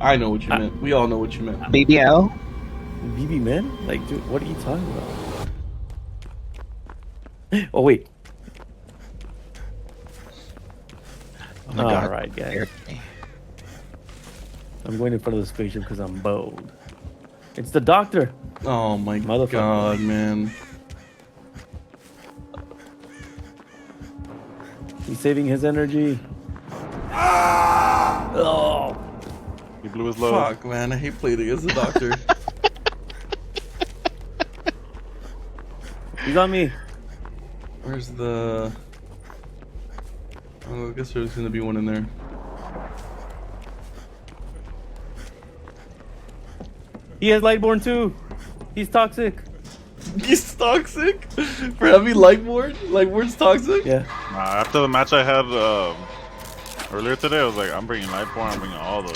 I know what you meant. We all know what you meant. BBL? BB men? Like, dude, what are you talking about? Oh wait. Oh my God. All right, guys. I'm going in front of the spaceship because I'm bold. It's the doctor. Oh my Motherfucker. God, man. He's saving his energy. Oh, He blew his load. Fuck, man. I hate playing against the doctor. he's on me. Where's the... Oh, I guess there's gonna be one in there. He has Lightborn too. He's toxic. He's toxic? For having Lightborn? Lightborn's toxic? Yeah. After the match I had earlier today, I was like, I'm bringing Lightborn, I'm bringing all those.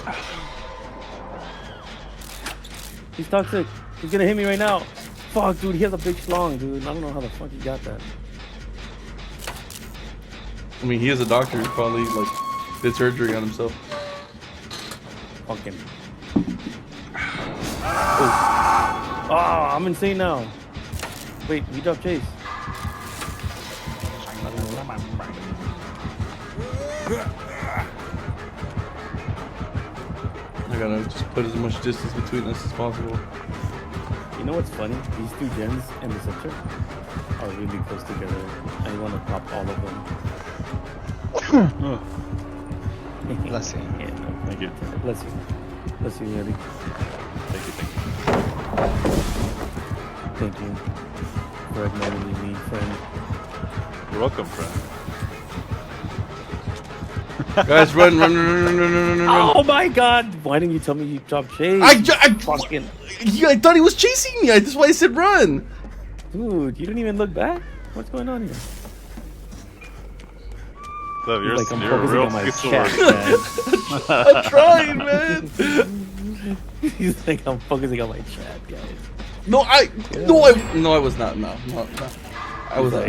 He's toxic. He's gonna hit me right now. Fuck, dude. He has a big schlong, dude. I don't know how the fuck he got that. I mean, he is a doctor. He probably, like, did surgery on himself. Fucking. Oh, I'm insane now. Wait, he dropped Chase. I gotta just put as much distance between us as possible. You know what's funny? These two gens in the center are really close together. I want to pop all of them. Bless you. Yeah, no, Thank you. bless you. Bless you, Eddie. Thank you, thank Thank you for acknowledging me, friend. you. You're welcome, friend. Guys, run, run, run, run, run, run, run, run. Oh my God! Why didn't you tell me you dropped Chase? I Fucking thought he was chasing me. That's why I said run. dude, you didn't even look back. What's going on here? So you're, Like I'm you're a focusing real on my schizo. chat, I'm trying, man. man. He's like, I'm focusing on my chat, guys. No, I was not. No. I was not.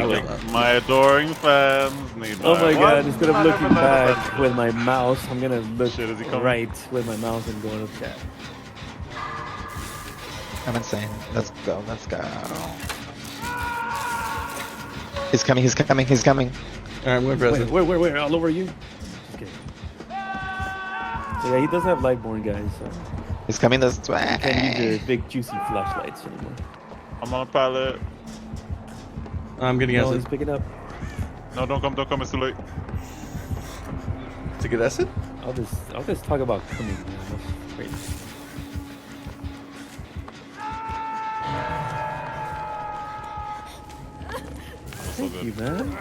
My adoring fans need Oh my God! one. Instead of looking back with my mouse, I'm gonna look Shit, is he coming? right with my mouse and go to the chat. I'm insane. Let's go. Let's go. He's coming. He's coming. He's coming. All right, I'm going to press Wait, it. where? All over you? Just kidding. So yeah, he does have Lightborn, guys. So He's coming this you can't use way. your big juicy flashlights anymore. I'm on a pallet. I'm getting No, acid. he's picking up. No, don't come, it's too late. To get acid? I'll just talk about coming. Man. That's crazy. So Thank you, good. man.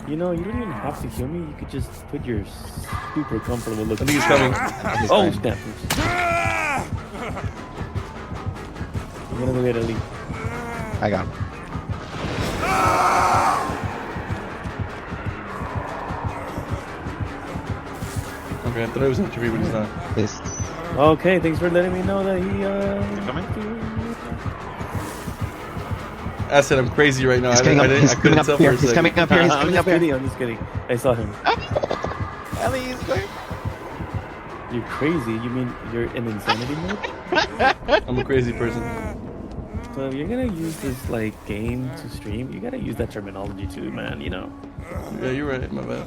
You know, you don't even have to kill me. You could just put your super comfortable I looking. think he's coming. Oh, snap! I'm gonna go get a leak. I got him. Okay, I thought it was after me, but it's not. This. Okay, thanks for letting me know that he Is he coming? Acid, I'm crazy right now. He's I coming up. He's couldn't coming up tell for here. a He's second. coming up here. He's I'm coming just up here. kidding. I'm just kidding. I saw him. Ellie, he's going. You're crazy. You mean you're in insanity mode? I'm a crazy person. So if you're gonna use this like game to stream, you gotta use that terminology too, man. You know. Yeah, you're right. My bad.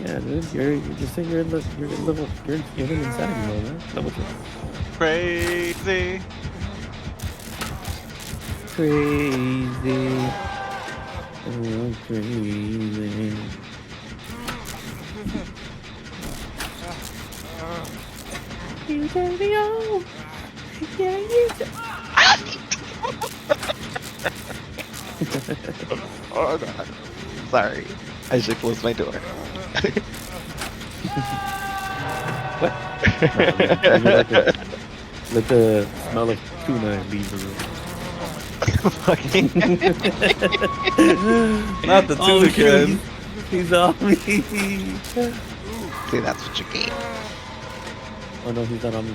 Yeah, dude. You're just saying you're in level. You're in insanity mode, man. Level 2. Crazy. Crazy. Oh, crazy. You turn me on. Yeah, you turn. Oh God. Sorry. I should close my door. What? Let the smell of tuna leave the room. Fucking. Not the tuna can. He's on me. See, that's what you get. Oh no, he's not on me.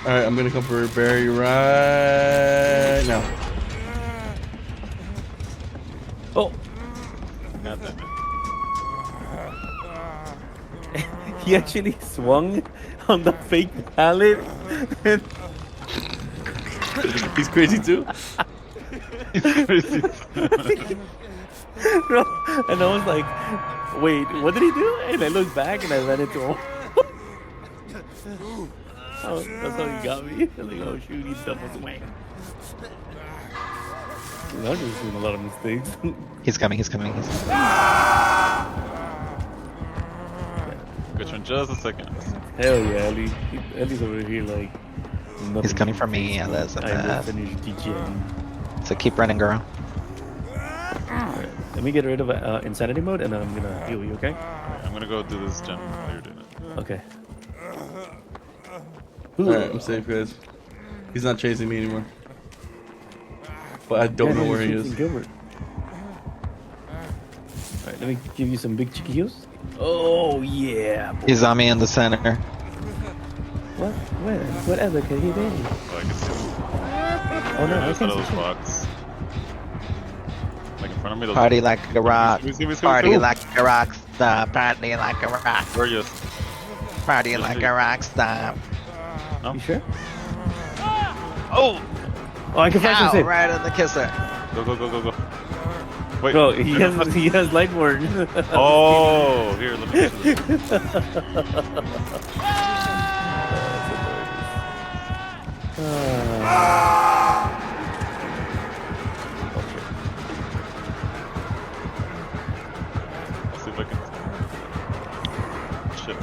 Alright, I'm gonna come for Barry right now. Oh, God damn it. he actually swung on the fake pallet. And He's crazy too. It's crazy. bro, and I was like, wait, what did he do? And I looked back and I ran into him. Oh, that's how he got me. I was like, oh shoot, he double swing. I'm just doing a lot of mistakes. He's coming. He's coming. Good one, just a second. Hell yeah, Ellie. Ellie's over here like. He's coming for me, I Elizabeth. finished DJing. So keep running, girl. Alright, let me get rid of insanity mode and I'm gonna heal you, okay? I'm gonna go do this gem while you're doing it. Okay. Alright, I'm safe, guys. He's not chasing me anymore. But I don't know where he is. Alright, let me give you some big cheeky heals. Oh yeah. Boy. He's on me in the center. What? Where? Whatever can he be? Oh, I can see. Oh no, I There's can't those see. box. Like in front of me. Those Party like a rock. Party Ooh. like a rock star. Party like a rock. Where are you? Party like a rock star. You sure? Oh! Oh, I can flash him Ow, safe. right in the kisser. Go, go, go, go, go. Wait. Bro, he has light ward. Oh, here, let me get you. I'll see if I can. Shit.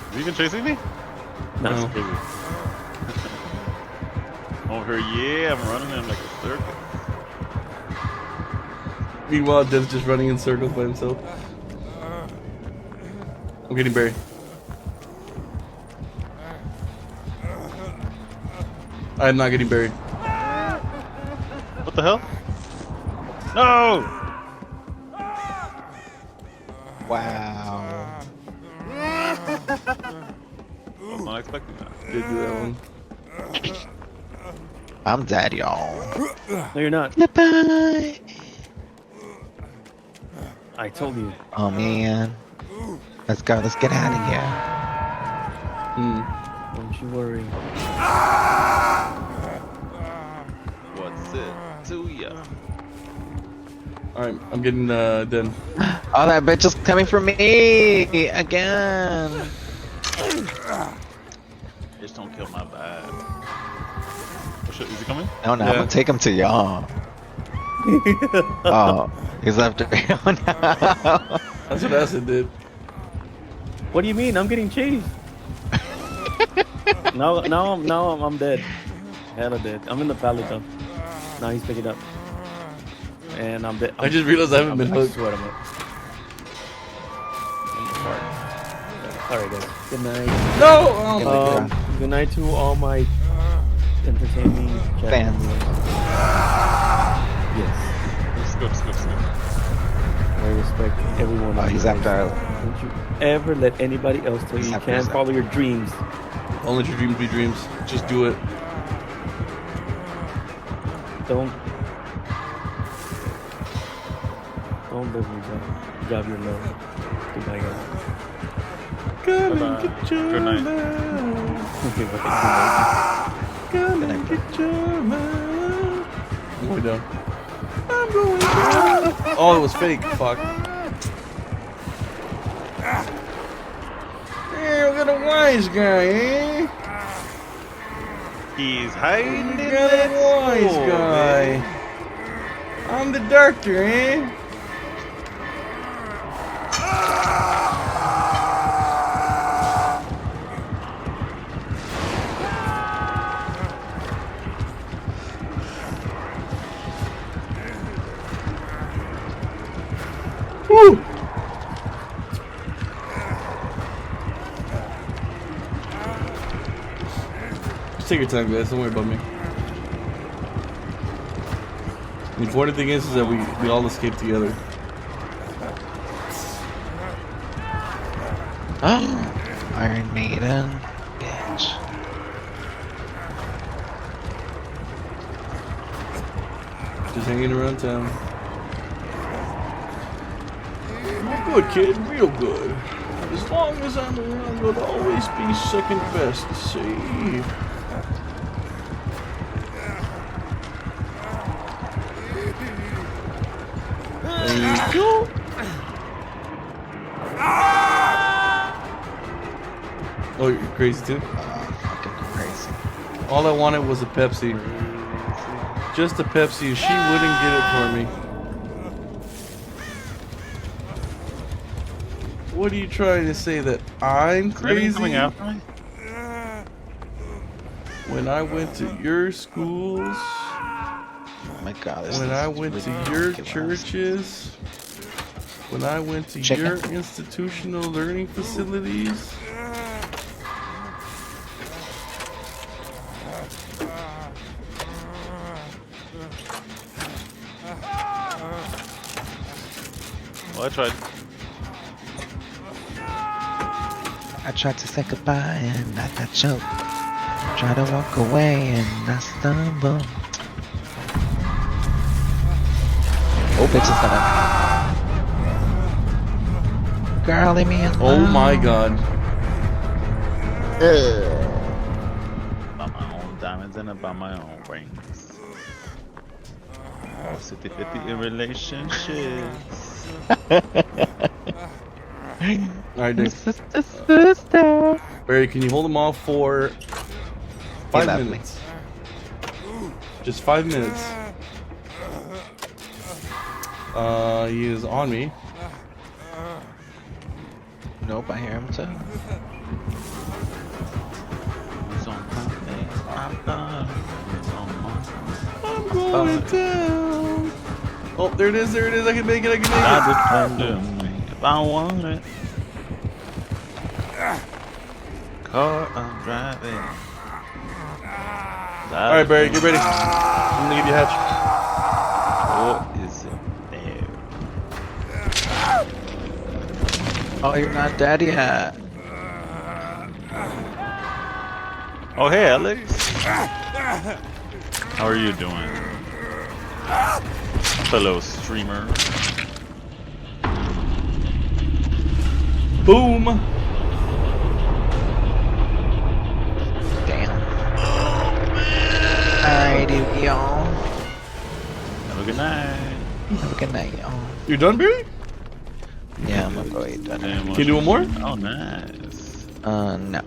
Is he even chasing me? No. No. Crazy. Over here, yeah, I'm running in like a circle. Meanwhile, Dev's just running in circles by himself. I'm getting buried. I'm not getting buried. What the hell? No! Wow. I was not expecting that. Did do that one. I'm dead, y'all. No, you're not. Bye. I told you. Oh man. Let's go. Let's get out of here. Don't you worry. What's it to ya? Alright, I'm getting done. Oh, that bitch is coming for me again. Just don't kill my vibe. Oh shit, is he coming? No, no, I'm Yeah. gonna take him to y'all. Oh, he's after me. Oh no. That's what Acid did. What do you mean? I'm getting chased. now I'm dead. Hella dead. I'm in the pallet though. Now he's picking up. And I'm dead. I just realized I haven't been I hooked. swear I'm up. Alright guys. Good night. No! Oh. Good night to all my entertaining chat Fans. viewers. Yes. Let's go, let's go, let's go. I respect everyone. Oh, he's after our... Don't you ever let anybody else tell you you After can't us. follow your dreams. Don't let your dreams be dreams. Just do it. Don't let me grab your love. Goodbye, guys. Come Bye-bye. and get your Good night. love. Okay, bye. Come and get your love. I'm going down. I'm going down. Oh, it was fake. Fuck. Hey, look at a wise guy, eh? He's hiding You in got that a wise hole, guy. man. I'm the doctor, eh? Woo! Just take your time, guys. Don't worry about me. The important thing is that we all escape together. Iron Maiden. Bitch. Just hanging around town. Real good, kid. Real good. As long as I'm around, you'll always be second best. See? Thank you. Oh, you're crazy too? Fucking crazy. All I wanted was a Pepsi. Just a Pepsi. She wouldn't get it for me. What are you trying to say, that I'm crazy? Coming after me? When I went to your schools, Oh my god, this when is I went really to your ridiculous. churches, when I went to Chicken. your institutional learning facilities. Well, I tried. I tried to say goodbye and I got choked. Try to walk away and I stumble. Oh, bitch is gonna. Girl, leave me alone. Oh my god. Buy my own diamonds and I buy my own rings. 50-50 in relationships. Alright, Nick. Sister. Barry, can you hold them off for 5 left me. minutes? Just 5 minutes. He is on me. Nope, I hear him too. It's on my face. I'm going down. Oh, there it is, there it is. I can make it, I can make it. I depend on me if I want it. Car I'm driving. Alright, Barry, get ready. I'm gonna give you a hatch. What is it there? Oh, you're not dead yet. Oh, hey, Alex. How are you doing? Fellow streamer. Boom. Damn. Alrighty, y'all. Have a good night. Have a good night, y'all. You're done, Barry? Yeah, I'm gonna go eat dinner. Can you do one more? Oh, nice. No.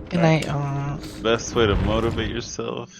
Good night, y'all. Best way to motivate yourself